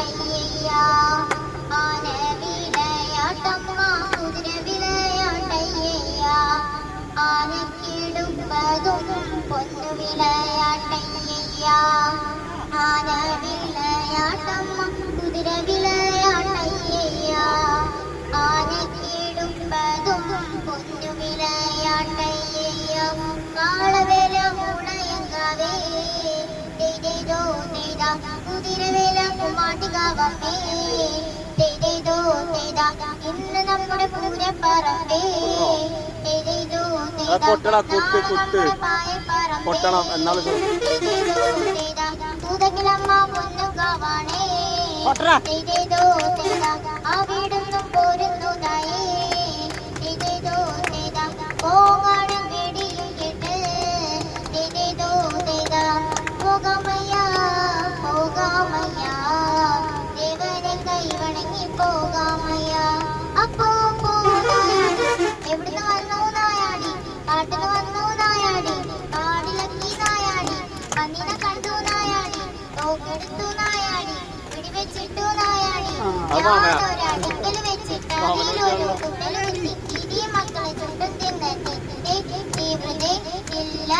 വിളയാട്ടയ്യ ആന വിളയാട്ടമ്മ കുതിര വിളയാട്ടയ്യ ആനക്കിടുമ്പതും പൊന്നു വിളയാട്ടയ്യ ആന വിളയാട്ടമ്മ കുതിര വിളയാട്ടയ്യ ആനക്കിടുമ്പതും പൊന്നു വിളയാട്ടയ്യ കാളവേല മുളയങ്കാവേ തെയ്തോ തെയ്താ കുതിരവേല കുമാട്ടികാവമ്മേ തെയ്തോ തെയ്താ ഇന്ന് നമ്മുടെ പൂരപ്പറമ്പേ തെയ്തോ തെയ്താ പൊട്ടണം എന്നാലും തൂതക്കിലമ്മ പൊന്നുകാവാണേ തെയ്തോ തെയ്താ ആ വീടൊന്നും പോരുന്നതായേ തെയ്തോ തെയ്താ പോകാനും വെടിയും കേട്ട് തെയ്തോ തെയ്താ പോകാമയ്യ പോകാമയ്യ ദേവനെ കൈവണങ്ങി പോകാമയ്യ അപ്പോ എവിടുന്ന് വന്നു നായാടി കാട്ടിന് വന്നു നായാടി കാടിലക്കി നായാടി പന്നിനെ കണ്ടു നായാടി തോക്കെടുത്തു നായാടി പിടിവെച്ചിട്ടു നായാടി ഞാനൊരടിക്കൽ വെച്ചിട്ടതിലൊരു കുട്ടലൊരുത്തി ഇടി മക്കളെ ചുട്ടും തിന്നെ തീവ്രതേ ഇല്ല